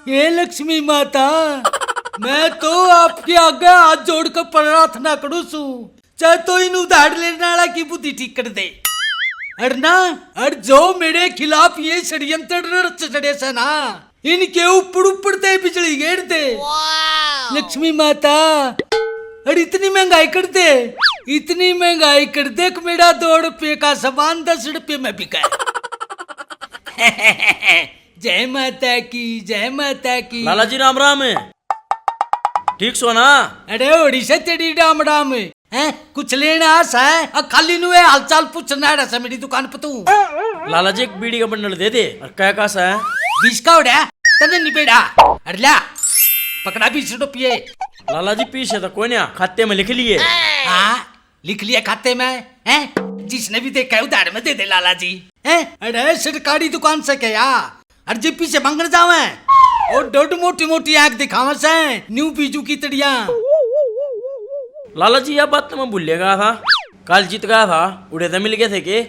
ये लक्ष्मी माता, मैं तो आपके आगे हाथ जोड़कर प्रार्थना करूं सू, चाहे तो इन उधार लेने वाला की बुद्धि ठीक कर दे। और ना, और जो मेरे खिलाफ ये षड्यंत्र रच चढ़े से ना, इनके ऊपर ऊपर ते बिजली गिर दे। लक्ष्मी माता, और इतनी महंगाई कर दे, इतनी महंगाई कर दे कि मेरा 2 रुपये का सामान 10 रुपये में बिका। जय माता की, जय माता की। लाला जी राम राम है, ठीक सो ना? अरे ओडिशा तेरी राम राम है, कुछ लेना आस है? खाली नुए हालचाल पूछना है मेरी दुकान पर तू। लाला जी एक बीड़ी का बंडल दे दे। और क्या कासा है? 20 का उड़ा तने निपेड़ा। अरे ला पकड़ा 20 रुपये। लाला जी पीछे तो कोई नहीं, खाते में लिख लिए। हाँ लिख लिया खाते में है, जिसने भी देखा है उधार में दे दे लाला जी। है अरे सरकारी दुकान से क्या, अरे जी पीछे मंगन जावे और डोड मोटी मोटी आंख दिखावे से न्यू बीजू की तड़िया। लाला जी यह बात तो मैं भूल गया था, कल जीत गया था, उड़े तो मिल गए थे के?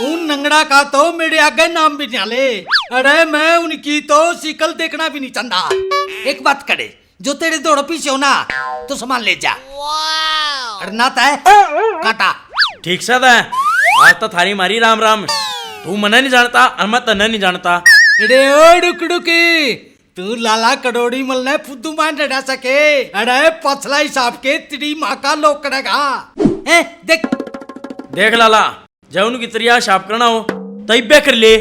उन नंगड़ा का तो मेरे आगे नाम भी नहीं ले। अरे मैं उनकी तो शिकल देखना भी नहीं चाहता। एक बात करे, जो तेरे दौड़ पीछे हो ना तो सामान ले जा। अरे ना है काटा। ठीक सा था, आज तो थारी मारी राम राम। तू मना नहीं जानता और मैं तन्ना नहीं जानता। अरे ओ डुकड़ुकी, तू लाला करोड़ी मलने फुद्दू मान डरा सके। अरे पछला हिसाब के तेरी माँ का लोग करेगा। देख देख लाला, जब उनकी तरिया साफ करना हो तब बे कर ले।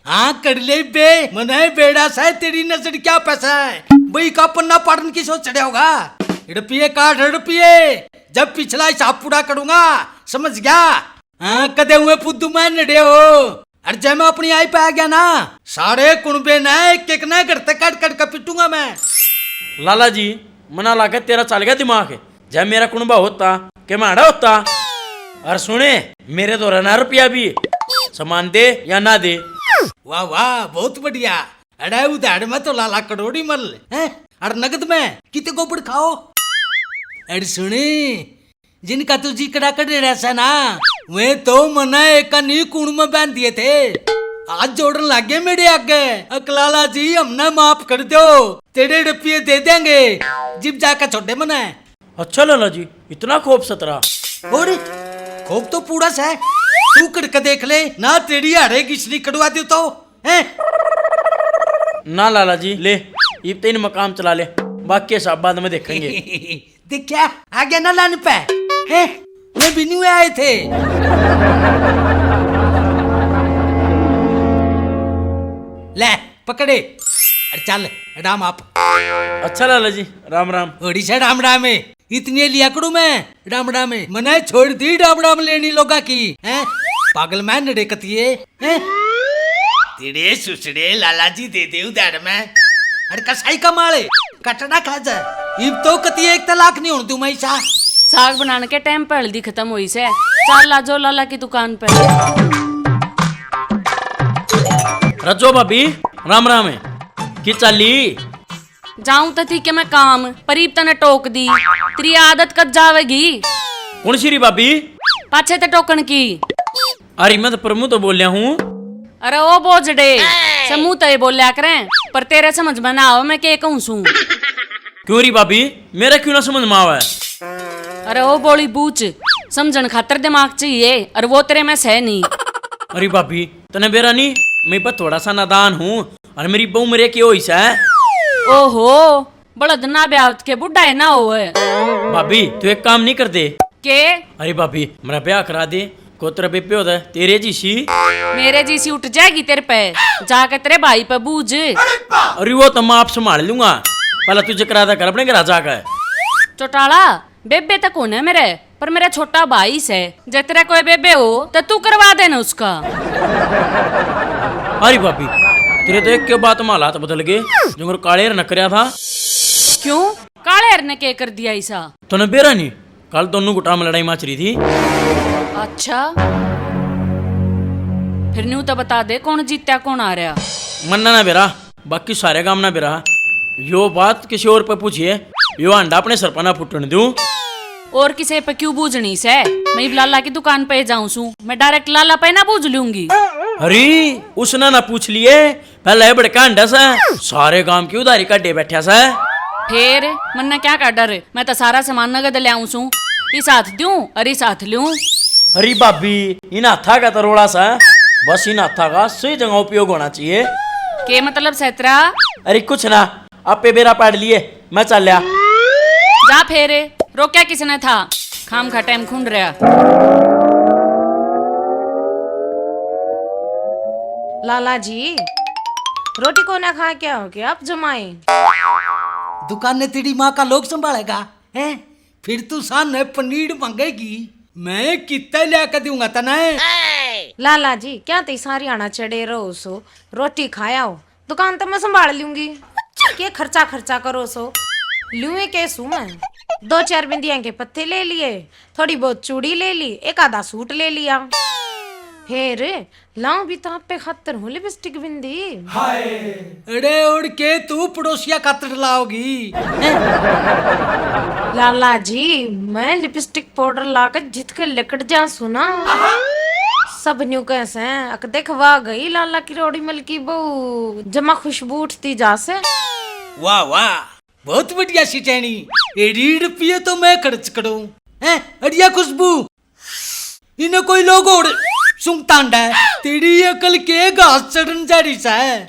हाँ कर ले बे, मने बेड़ा सा तेरी नजर क्या पैसा है भाई का पन्ना पाटन की सोच चढ़े होगा। रुपये काट रुपये, जब पिछला हिसाब पूरा करूंगा, समझ गया? हाँ कदे हुए फुद्दू मान नड़े हो। अरे जब मैं अपनी आई पे आ गया ना, सारे कुणबे न एक एक न करते काट काट कर पिटूंगा मैं। लाला जी मना लाके तेरा चल गया दिमाग, जब मेरा कुणबा होता के मैं आड़ा होता। और सुने मेरे तो रहना रुपया भी, सामान दे या ना दे। वाह वाह बहुत बढ़िया। अरे उधार में तो लाला करोड़ी मल है, और नगद में कितने गोबड़ खाओ। अरे सुने, जिनका तू जी कड़ा कर रहा ना, वे तो मना एक नी कुण में बांध दिए थे, आज जोड़न लागे मेरे आगे। अकलाला जी हमने माफ कर दो, तेरे रुपये दे देंगे जिब जाकर छोटे मना। अच्छा लाला जी इतना खोप सतरा। और खोप तो पूरा सा है, तू करके देख ले ना, तेरी हारे किसनी कड़वा दो तो है। ना लाला जी ले, ये तीन मकाम चला ले, बाकी सब बाद में देखेंगे। देख क्या आ गया ना लाने पे है, वे भी नहीं आए थे। ले पकड़े, अरे चल राम आप। अच्छा लाला जी राम राम। ओडिशा राम राम है, इतनी लिया करूं मैं राम राम है, मने छोड़ दी राम राम लेनी लोगा की है। पागल मैं नड़े कतिये हैं, तेरे सुसड़े लाला जी दे दे उधार में। अरे कसाई का माले कटना खा जा, इब तो कतिये 1 लाख नहीं होने तू मैं सा। साग बनाने के टाइम पे हल्दी खत्म हुई से, चल ला जो लाला की दुकान पे। रजो भाभी राम राम है, की चली? जाऊं तो ठीक है मैं काम, परीब तने टोक दी, तेरी आदत कब जावेगी? कौन सी री भाभी? पाछे ते टोकन की। अरे मैं तो प्रमु तो बोल रहा हूँ। अरे ओ बोझड़े, समूह तो ये बोलिया करें, पर तेरे समझ में ना आओ मैं के कहूं सू। क्यों री भाभी, मेरा क्यों ना समझ में आवा? अरे ओ बोली बूच, समझन खातर दिमाग चाहिए, और वो तेरे में सह नहीं। अरे भाभी तने बेरा नहीं, मैं पर थोड़ा सा नादान हूँ, और मेरी बहू मेरे की हो है। ओहो बड़द ना ब्याह के बुढ़ा है ना हो। भाभी तू एक काम नहीं कर दे के? अरे भाभी मेरा ब्याह करा दे, कोतरा बेपे होता है तेरे जीसी। मेरे जीसी उठ जाएगी तेरे पे, जाकर तेरे भाई पे बूझ। अरे वो तो मैं आप संभाल लूंगा, पहले तुझे करा था कर अपने घर जाकर। चौटाला बेबे तक होने है मेरे, पर मेरा छोटा भाई से, जब तेरा कोई बेबे हो तो तू करवा देना उसका। अरे भाभी तेरे तो एक के बात में हालात बदल गए, जो मेरे काले न करया था। क्यों काले ने क्या कर दिया ऐसा? तूने बेरा नहीं, कल दोनों गुटा में लड़ाई माच रही थी। अच्छा फिर न्यू तो बता दे कौन जीत्या कौन आ रहा। मन्ना ना बेरा, बाकी सारे काम ना बेरा। यो बात किसी और पे पूछिए, यो अंडा अपने सर पर ना फुटने दूं। और किसी पे क्यों बूझनी से? मैं लाला की दुकान पे जाऊं सू, मैं डायरेक्ट लाला पे ना बूझ लूंगी। अरे उसने ना पूछ लिए, पहले बड़का अंडा सा सारे काम की उधारी काटे बैठा सा। फिर मन्ना क्या कर डर, मैं तो सारा सामान नगद ले आऊं सू। इस हाथ दूं और इस हाथ लूं। अरे भाभी इन हाथा का तो रोड़ा सा, बस इन हाथा का सही जगह उपयोग होना चाहिए। के मतलब सैतरा? अरे कुछ ना, आपे बेरा पाड़ लिए, मैं चल लिया। जा फिर, रोक्या किसने था? खाम खा टाइम खूंड रहा। लाला जी रोटी को ना खा क्या हो गया आप जमाए? दुकान ने तेरी माँ का लोग संभालेगा हैं? फिर तू सामने पनीर मांगेगी, मैं कितना लिया कर दूंगा तना। लाला जी क्या ती सारी आना चढ़े रहो सो, रोटी खाया हो, दुकान तो मैं संभाल लूंगी। के खर्चा खर्चा करो सो, लुए के सू मैं 2-4 बिंदियां के पत्ते ले लिए, थोड़ी बहुत चूड़ी ले ली, एक आधा सूट ले लिया। फिर लाऊं भी तो आप पे खातर हूँ लिपस्टिक बिंदी। अरे उड़ के तू पड़ोसिया खातर लाओगी। लाला जी मैं लिपस्टिक पाउडर लाकर जित के लिकट जा सुना, सब न्यू कैसे अक देखवा गई लाला की रोड़ी मल की बहू, जमा खुशबू उठती जा से। वाह वाह, बहुत बढ़िया सिटैनी। 1.5 रुपये तो मैं खर्च करूं हैं? अड़िया खुशबू, इन्हें कोई लोग और सुंगतांडा है, तेरी अकल के घास चढ़न जा रही सा है।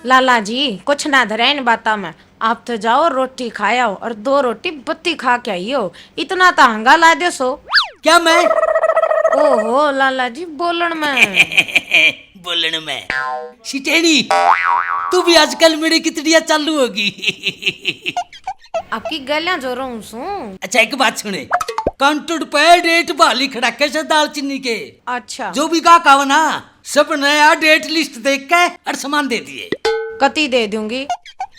लाला जी कुछ ना धरे इन बाता में, आप तो जाओ रोटी खाया हो और 2 रोटी बत्ती खा के आई हो, इतना तो हंगा ला दे सो। क्या मैं? ओहो लाला जी बोलन में बोलने में सिटैनी, तू भी आजकल मेरी कितड़िया चालू होगी। आपकी गलियां जो रहूं सू। अच्छा एक बात सुने, काउंटर पे डेट वाली खड़ाके से दालचीनी के अच्छा जो भी का ना सब नया डेट लिस्ट देख के और सामान दे दिए। कती दे दूंगी।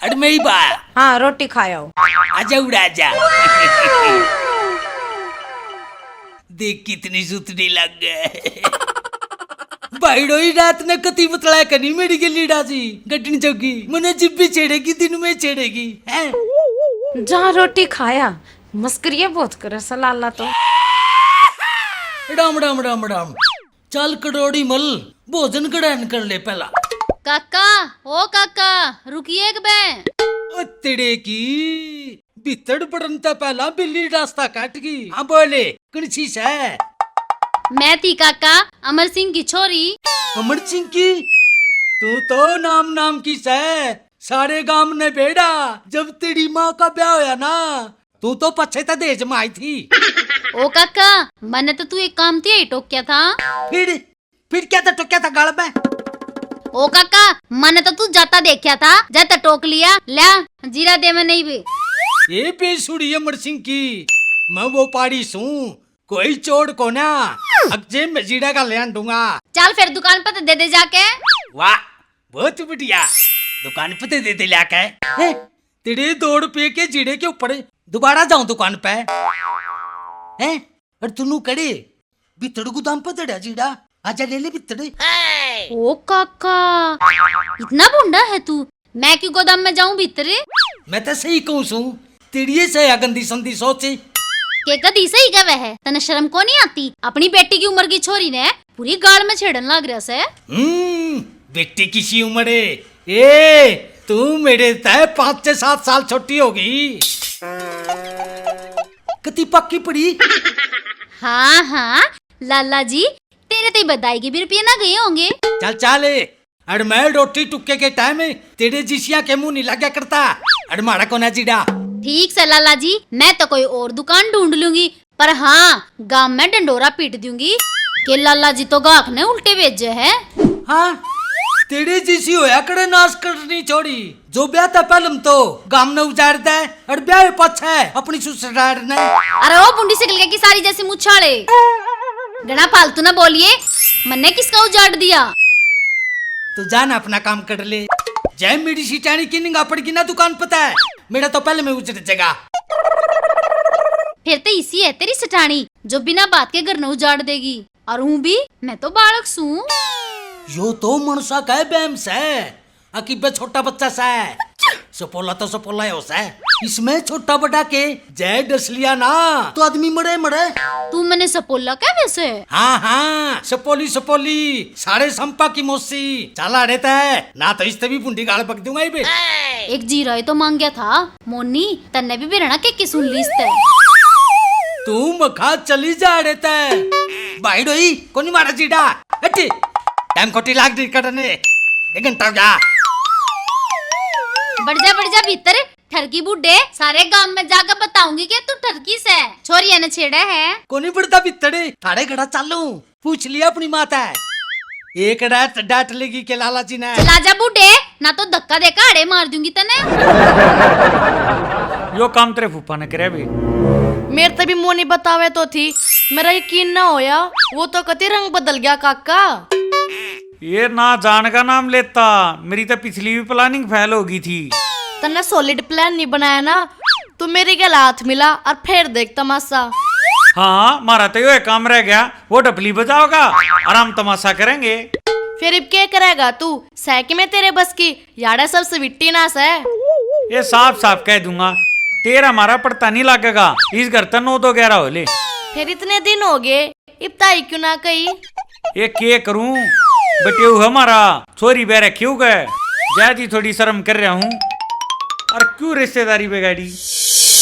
अरे मेरी बा, हाँ रोटी खाया हो। आजा उड़ा जा। देख कितनी सुतनी लग गए। बाइडो ही रात ने कती बतलाया कनी मेरी गली डाजी गड्ढनी चौकी, मने जिब भी छेड़ेगी दिन में छेड़ेगी हैं? जहाँ रोटी खाया मस्करिया बहुत करे सलाला तो। राम राम राम राम, चल कड़ोड़ी मल भोजन ग्रहण कर ले पहला। काका, ओ काका, रुकिए एक बे। ओ तेरे की भीतर पड़नता पहला बिल्ली रास्ता काट गई। हाँ बोले कौन-सी है? मैं थी काका, अमर सिंह की छोरी। अमर सिंह की? तू तो नाम की है, सारे गांव ने बेड़ा। जब तेरी माँ का ब्याह होया ना, तू तो पछे तो देज में आई थी। ओ काका, मैंने तो तू एक काम थी टोक्या था। फिर क्या था टोक्या था गाल में? ओ काका, मैंने तो तू जाता देखा था, जाता टोक लिया, ला जीरा दे मैं नहीं भी। ये बेसुड़ी अमर सिंह की, मैं वो पाड़ी सू, कोई चोड़ को ना अगजे में जीरा का ले दूंगा। चल फिर दुकान पर दे दे जाके। वाह बहुत बढ़िया, दुकान पे दे दे लाके। तेरे 2 रुपये के जीरे के ऊपर दोबारा जाऊं दुकान पे हैं? और तुनु कड़े बितड़ गुदाम पे दड़ा जीरा, आजा ले ले बितड़। ओ काका, इतना बुंडा है तू, मैं क्यों गोदाम में जाऊं भीतर? मैं तो सही कहूँ सू, तेरी से गंदी संदी सोचे के कदी सही कहे है, तने शर्म को नहीं आती? अपनी बेटी की उम्र की छोरी ने पूरी गाड़ में छेड़न लग रहा से। बेटी किसी उम्र ए, तू मेरे तय 5 से 7 साल छोटी होगी। कती पक्की पड़ी। हाँ हाँ लाला जी, तेरे ते बधाई के भी रुपये ना गए होंगे। चल चाले, अड़ मैं रोटी टुक्के के टाइम में तेरे जिसिया के मुंह नहीं लगा करता। अड़ मारा को ना जीड़ा। ठीक से लाला जी, मैं तो कोई और दुकान ढूंढ लूंगी, पर हाँ गांव में डंडोरा पीट दूंगी कि लाला जी तो गाहक ने उल्टे भेजे है। हाँ तेरे जिसी होया करे नाश करनी छोड़ी, जो ब्याह था पहलम तो गांव ने उजाड़ दे और ब्याह पछे अपनी ससुराल ने। अरे ओ बुंडी से की सारी जैसी मुछाड़े, गना फालतू ना बोलिए, मैंने किसका उजाड़ दिया? तो जाना अपना काम कर ले। जय मेरी सिटानी की निगाह पड़गी ना दुकान पता है, मेरा तो पहले में उजड़ जाएगा। फिर तो इसी है तेरी सटानी जो बिना बात के घर न उजाड़ देगी। और हूँ भी, मैं तो बालक सू। यो तो मनसा का बैम्स है, अकीबे छोटा बच्चा सा है, सपोला तो सपोला है उसे। इसमें छोटा बड़ा के जय डस लिया ना तो आदमी मरे मरे। तू मैंने सपोला क्या वैसे? हाँ हाँ, सपोली सपोली सारे संपा की मौसी चला रहता है ना, तो इससे भी बुंडी गाल पक दूंगा ही बे। एक जीरा तो मांग गया था मोनी, तन्ने भी बेरना के सुन लीस ते। तू मखा चली जा रहता है भाई डोई कोनी मारा जीडा हटी टाइम कोटी लाग दी करने 1 घंटा हो गया। बढ़ जा भीतर ठरकी बूढ़े, सारे गांव में जाकर बताऊंगी कि तू ठरकी से छोरिया ने छेड़ा है। कोनी पड़ता बितड़े थाड़े घड़ा चालू पूछ लिया अपनी माता एक डांट लेगी के लाला जी ने। चला जा बूढ़े, ना तो धक्का देकर आड़े मार दूंगी तने। यो काम तेरे फूफा ने करे भी। मेरे तभी मोनी बतावे तो थी, मेरा यकीन ना होया, वो तो कति रंग बदल गया काका। ये ना जान का नाम लेता, मेरी तो पिछली भी प्लानिंग फेल हो गई थी। तन्ने सॉलिड प्लान नहीं बनाया ना, तू मेरी गल हाथ मिला और फिर देख तमाशा। हाँ मारा तो यो काम रह गया, वो डपली बजाओगा और हम तमाशा करेंगे। फिर अब क्या करेगा तू? सैकी में तेरे बस की याड़ा सब स्वीटी नास है। ये साफ साफ कह दूंगा, तेरा हमारा पड़ता नहीं लगेगा, इस घर तक 9-11 हो ले। फिर इतने दिन हो गए, इब्ताई क्यों ना कही? ये के करूं बेटे, हमारा छोरी बेरे क्यों गए, ज्यादा थोड़ी शर्म कर रहा हूँ। और क्यों रिश्तेदारी बिगाड़ी?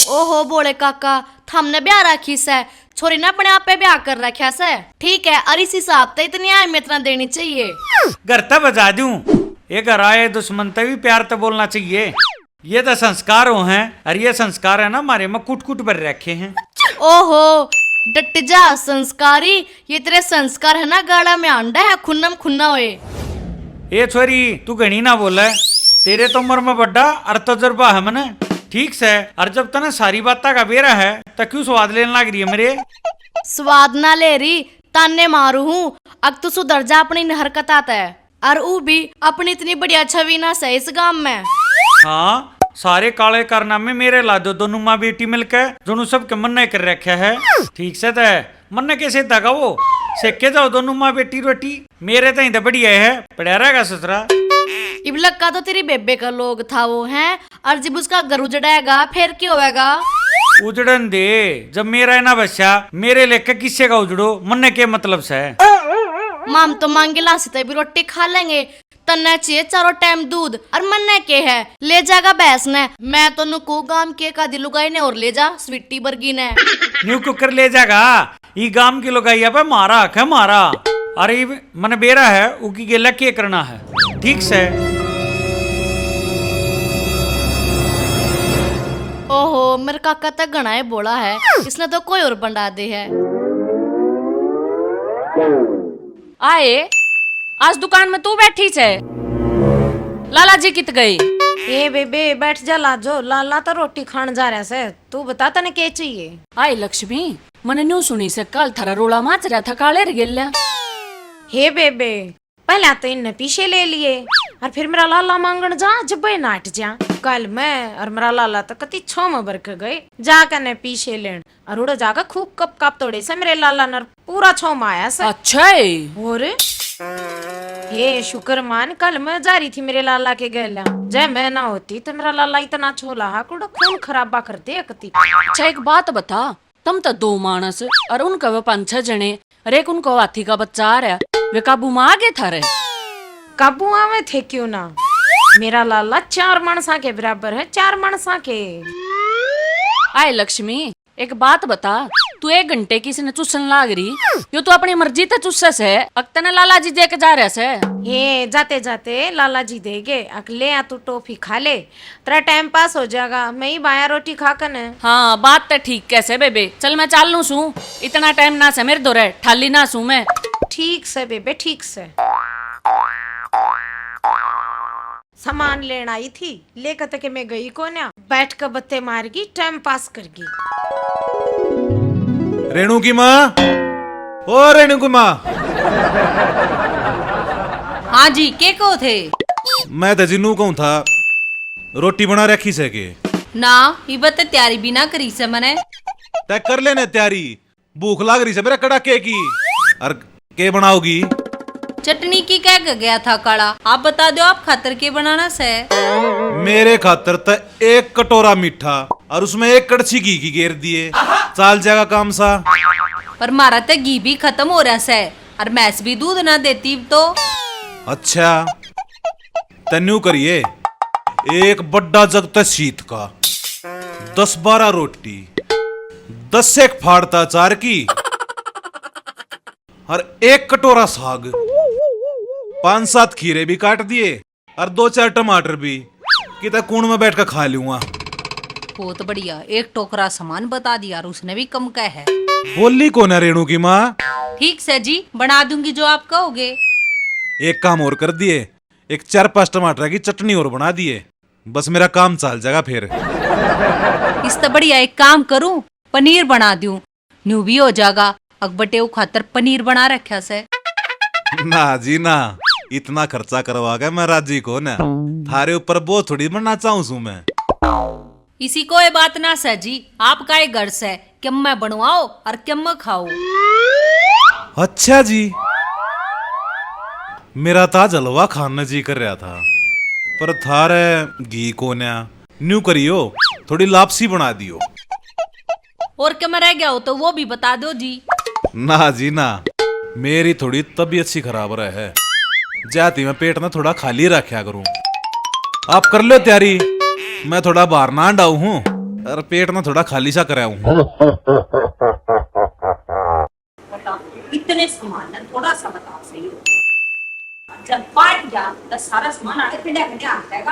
ओहो बोले काका, हमने ब्याह रखी से, छोरी ने अपने आप पे ब्याह कर रखा से। ठीक है, और इस हिसाब से इतनी अहमियत ना देनी चाहिए। घर तक बजा दूं, ये घर आए दुश्मन तक भी प्यार तो बोलना चाहिए। ये तो संस्कार हो हैं, और ये संस्कार है ना हमारे में कुट कुट भर रखे हैं। ओहो डट जा संस्कारी, ये तेरे संस्कार है ना गाड़ा में अंडा है खुन्नम खुन्ना होए। ए छोरी तू घनी ना बोले, तेरे तो उम्र में बड्डा और तजुर्बा है मने, ठीक से। और जब तने सारी बात का बेरा है तो क्यों स्वाद लेने लग रही है मेरे? स्वाद ना ले रही, ताने मारू हूँ। अब तू सुधर जा अपनी हरकत आता है, और वो भी अपनी इतनी बढ़िया छवि ना सही इस गांव में। हाँ सारे काले कारनामे मेरे ला दो, दोनों माँ बेटी मिलकर दोनों सबके मन कर रखा है। ठीक से तो मन कैसे दगा वो सेके जाओ दोनों माँ बेटी रोटी, मेरे तो इधर बढ़िया है पड़ा रहेगा ससुरा। इबलक का तो तेरी बेबे का लोग था वो है, और जब उसका घर उजड़ेगा फिर क्या होगा? उजड़न दे, जब मेरा ना बच्चा मेरे लेके किससे का उजड़ो, मन के मतलब से। माम तो मांगे लासी भी रोटी खा लेंगे, तन्ने चाहिए चारों टाइम दूध, और मन्ने के है ले जाएगा भैंस ने। मैं तो नुकू गांव के का दिलुगाई ने और ले जा स्वीटी बर्गी ने। न्यू कुकर ले जागा, ये गांव की लोग पे मारा है मारा, अरे मन बेरा है उकी गेला के करना है। ठीक से ओहो मेरे काका तक गणाए बोला है, इसने तो कोई और बंडा दे है। आए आज दुकान में तू बैठी छे, लाला जी कित गई? ए बेबे बैठ जा लाजो, लाला तो रोटी खान जा रहा से, तू बता तने क्या चाहिए? आई लक्ष्मी, मैंने न्यू सुनी से कल थारा रोला माच रहा था काले गेल्या। हे बेबे पहले तो इनने पीछे ले लिए, और फिर मेरा लाला मांगन जा जब नाट जा। कल मैं और मेरा लाला तो कति छो में बरक गए जाकर ने पीछे लेन, और उड़े जाकर खूब कप कप तोड़े से मेरे लाला ने पूरा छो में आया से। अच्छा और हे शुक्र मान कल मैं जा रही थी मेरे लाला के गैला, जय मैं ना होती तो मेरा लाला इतना छोला हा कुड़ा खून खराबा कर दे कति। अच्छा एक बात बता, तुम तो 2 मानस और उनका वो 5-6 जने, और एक उनको हाथी का बच्चा आ रहा, वे काबू में आगे थारे? काबू आवे थे क्यों ना, मेरा लाला 4 मानसा के बराबर है, 4 मानसा के। आए लक्ष्मी एक बात बता, तू 1 घंटे किसी ने चुसन लाग रही, यो तू अपनी मर्जी ते चुस्से से अक्तने लाला जी दे के जा रहे से। ये जाते जाते लाला जी देगे, अकले या तू टॉफी खा ले, तेरा टाइम पास हो जाएगा, मैं ही बाया रोटी खा कर न। हाँ बात तो ठीक कैसे बेबे, चल मैं चाल लू सू, इतना टाइम ना से मेरे दोरे ठाली ना सू मैं। ठीक से बेबे ठीक से। सामान लेना आई थी, लेकर तक मैं गई को ना, बैठ कर बत्ते मारगी टाइम पास करगी। रेणु की माँ, ओ रेणु की माँ। हाँ जी के को थे? मैं तो जिन्नू कहूँ था रोटी बना रखी से के ना ये बत तैयारी भी ना करी से मने। तय कर लेने तैयारी, भूख लाग रही से मेरा कड़ाके की। और के बनाओगी? चटनी की कह गया था काला, आप बता दो आप खातर के बनाना से। मेरे खातर तो एक कटोरा मीठा और उसमें एक कड़छी घी की घेर दिए, चाल जाएगा काम सा। पर मारा तो घी भी खत्म हो रहा है और मैस भी दूध ना देती तो। अच्छा तन्यू करिए, एक बड़ा जग तो शीत का, 10-12 रोटी, 10 एक फाड़ता अचार की और एक कटोरा साग, 5-7 खीरे भी काट दिए और 2-4 टमाटर भी, कि तक कूण में बैठ कर खा लूंगा। बहुत बढ़िया, एक टोकरा सामान बता दिया और उसने भी कम का है। बोली कौन है रेणु की माँ? ठीक से जी, बना दूंगी जो आप कहोगे। एक काम और कर दिए, एक 4-5 टमाटर की चटनी और बना दिए, बस मेरा काम चल जाएगा फिर। इस तो बढ़िया एक काम करूं, पनीर बना दूं, न्यू भी हो जाएगा। अकबटे खातर पनीर बना रखा से। ना जी ना, इतना खर्चा करवा के मैं राजी को ना, थारे ऊपर बहुत थोड़ी बनना चाहूँ सू मैं। इसी को ये बात ना सर जी, आपका ये घर से क्यों मैं बनवाओ और क्यों मैं खाओ। अच्छा जी, मेरा ताज हलवा खाने जी कर रहा था, पर थारे घी कोन्या न्यू करियो, थोड़ी लापसी बना दियो। और क्या मैं रह गया हो तो वो भी बता दो जी। ना जी ना, मेरी थोड़ी तबीयत सी खराब रहे, जाती मैं पेट में थोड़ा खाली रखा करूं। आप कर लो तैयारी, मैं थोड़ा बाहर ना डाऊ हूँ और पेट में थोड़ा खाली सा कराऊं। इतने सामान है, थोड़ा सा बताओ सही। जब पाट जा तो सारा सामान आके पिंडा पिंडा आ जाएगा।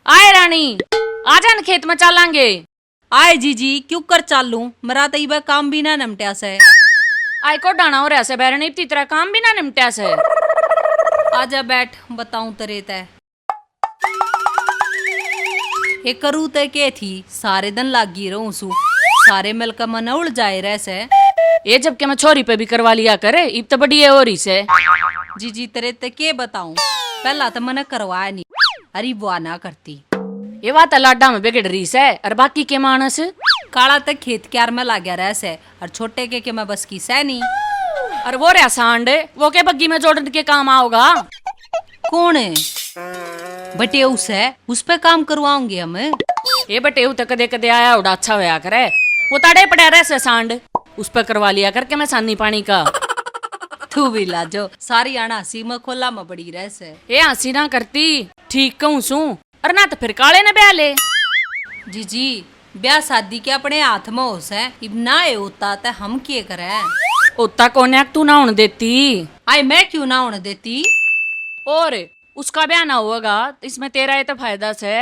आए रानी, आ जान खेत में चलांगे। आए जी क्यों कर चालू, मरा तो इबा काम भी ना नमट्या से। आई को डाना हो रहा से बैरने इतनी तरह काम भी ना निमटा से। आजा बैठ, बताऊं तरे तय। ये करू ते के थी, सारे दिन लागी रहूं सू, सारे मिल का मन उड़ जाए रह से। ये जब के मैं छोरी पे भी करवा लिया करे, इब तो बड़ी है और से। जी तेरे ते के बताऊं, पहला तो मैंने करवाया नहीं, अरे बुआ ना करती। ये बात लाडा में बिगड़ रही से, और बाकी के मानस काला तक खेत क्यार में लाग्या रह से, और छोटे के मैं बस की सह नहीं। और वो रहा सांड, वो के बग्गी में जोड़ने के काम आओगा। कौन है? बटे उस है, उस पे काम करवाओगे हम। ये बटे तो कदे कदे आया उड़ा अच्छा होया करे, वो ताड़े पड़ा रहे से सांड, उस पर करवा लिया करके मैं सानी पानी का। तू भी लाजो, सारी आना हंसी में खोला में बड़ी रह से। ये हंसी ना करती, ठीक कहूँ सू, और ना तो फिर काले ने ब्याह ले। जी ब्याह शादी के अपने हाथ में होश है, इब ना ये होता तो हम क्या करें। उतना कोन्याक तू ना होने देती। आई मैं क्यों ना होने देती? और उसका ब्याह ना होगा तो इसमें तेरा ये तो फायदा से।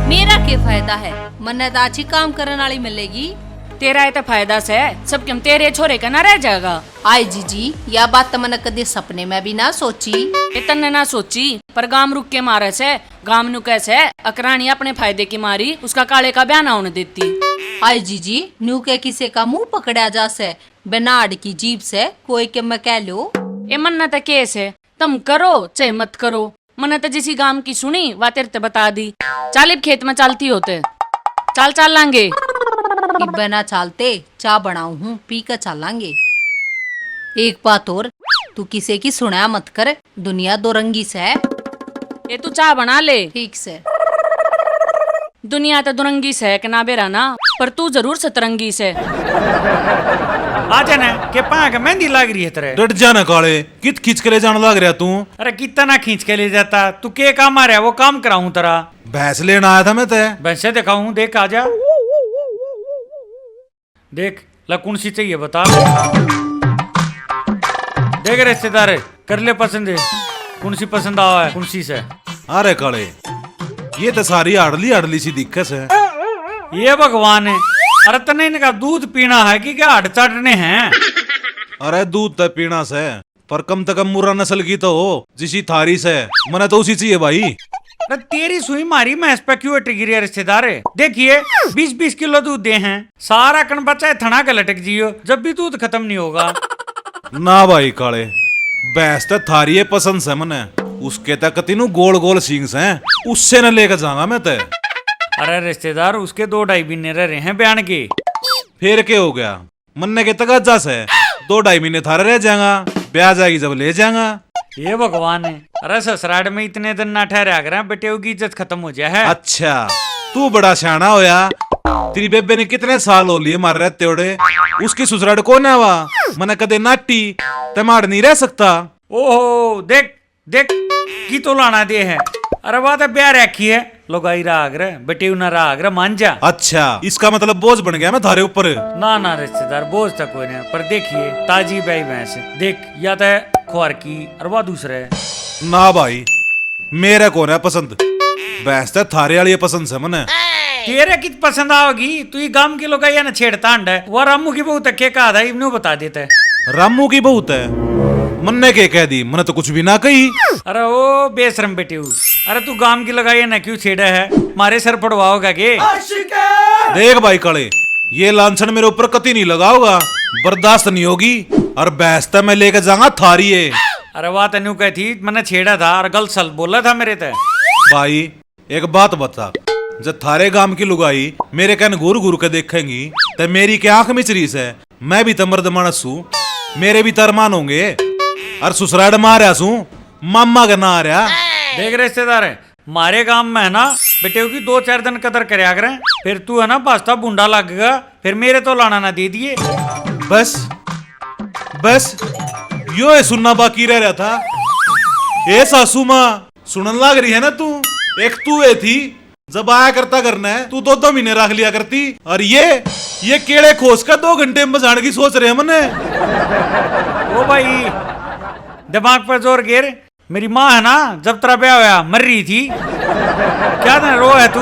मेरा क्या फायदा है, मन्ने तो अच्छी काम करने वाली मिलेगी। तेरा ये तो फायदा से सब क्यों तेरे छोरे का ना रह जाएगा। आई जी यह बात तो मैंने कभी सपने में भी ना सोची। इतने ना सोची, पर गाम रुक के मारे से, गाम नु कैसे अकरानी अपने फायदे की मारी उसका काले का ब्याह ना होने देती। आई जी न्यू के किसे का मुंह पकड़ा जा से, बेनाड की जीप से कोई के मैं कह लो। ये मन्नत है केस है, तुम करो चाहे मत करो, मन्नत जिसी गाम की सुनी वा तेरे ते बता दी। चालिब खेत में चलती होते, चल लांगे। बिना चालते चाय बनाऊ हूँ, पी कर चलांगे। एक बात और, तू किसे की सुना मत कर, दुनिया दो रंगी से है। ये तू चाय बना ले। ठीक से। दुनिया तो दुरंगी से है कि ना बेरा ना, पर तू जरूर सतरंगी से। आ जाना के पाँव के मेहंदी लाग रही है तेरे। डट जाना काले, कित खींच के ले जाने लग रहा तू। अरे कितना खींच के ले जाता, तू के काम आ रहा है वो काम कराऊं तेरा। भैंस लेना आया था मैं ते। वैसे दिखाऊं, देख आजा, देख ला कौन सी चाहिए बता। देख रिश्तेदार कर ले पसंद, कौन सी पसंद आवा है, कौन सी से। अरे काले, ये तो सारी आड़ली सी दिक्कत है। ये भगवान है, अरे तने इनका दूध पीना है कि क्या हट चाटने हैं। अरे दूध तो पीना से, पर कम से कम मुर्रा नस्ल की तो हो, जिसी थारी से, मने तो उसी चाहिए भाई। अरे तेरी सुई मारी मैं पे क्यों अटक रही है रिश्तेदार। देखिए 20-20 किलो दूध दे हैं, सारा कण बचा है थना के लटक जियो, जब भी दूध खत्म नहीं होगा। ना भाई काले, भैंस तो थारी पसंद से मने, उसके तक तीनों गोल गोल सींग से, उससे न लेकर जाऊंगा मैं ते। अरे रिश्तेदार उसके 2-2.5 महीने रह रहे हैं बयान के। फिर क्या हो गया, मन्ने के तक जा से 2-2.5 महीने थारे रह जाएगा। ब्याह जाएगी जब ले जाऊंगा। ये भगवान है, अरे ससुराल में इतने दिन ना ठहरा कर बेटे की इज्जत खत्म हो जाए है। अच्छा तू बड़ा सियाना होया। तेरी बेबे ने कितने साल हो लिए मार रहते ओड़े, उसकी ससुराल कौन है वा? मैंने कदे नाटी तमाड़ नहीं रह सकता। ओहो देख देख की तो लाना दे है। अरे बात है ब्याह रखी है लोगाई रागरे बेटे ना रागरे मान जा। अच्छा इसका मतलब बोझ बन गया मैं थारे ऊपर। ना ना रिश्तेदार बोझ तक कोई नहीं, पर देखिए ताजी ब्याई भैंस देख, या तो खुआर की और वह दूसरा है। ना भाई मेरे कौन है पसंद, भैंस तो थारे वाली पसंद से मने। तेरे की पसंद आओगी, तू ये गांव की लोगाई ना छेड़ता है। वह रामू की बहुत के कहा था इन्हों बता देता है। रामू की बहुत है, मन्ने के कह दी, मैंने तो कुछ भी ना कही। अरे ओ बेशरम बेटे हूँ, अरे तू गांव की लगाई ना क्यों छेड़ा है, मारे सर पड़वाओगा के? देख भाई कड़े ये लांछन मेरे ऊपर कति नहीं लगाओगा, बर्दाश्त नहीं होगी। और भैंस तो मैं लेकर जाऊंगा थारी है। अरे वाह तेनू कही थी मैंने छेड़ा था और गल सल बोला था मेरे ते। भाई एक बात बता, जब थारे गांव की लुगाई मेरे कहन घूर घूर के देखेंगी तो मेरी क्या आंख में चरीस है? मैं भी तो मर्द मानस हूँ, मेरे भी तरमान होंगे। और ससुराल मारा सू मामा का ना आ रहा। देख रिश्तेदार है मारे गांव में है ना बेटे की 2-4 दिन कदर करया करें, फिर तू है ना पास्ता बुंडा लगेगा, फिर मेरे तो लाना ना दे दिए। बस बस यो है सुनना बाकी रह रहा था। ए सासू माँ सुनन लाग रही है ना तू? एक तू है थी जब आया करता करना है तू 2-2 महीने रख लिया करती, और ये केड़े खोस का 2 घंटे में बजाने की सोच रहे हैं मने। ओ भाई दिमाग पर जोर गिर, मेरी माँ है ना जब तेरा ब्याह होया मर रही थी, क्या ना रो है तू?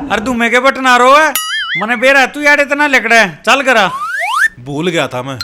अरे तू मेरे बटना रो है, मने बेरा तू यार इतना लकड़ा है, चल करा। भूल गया था मैं।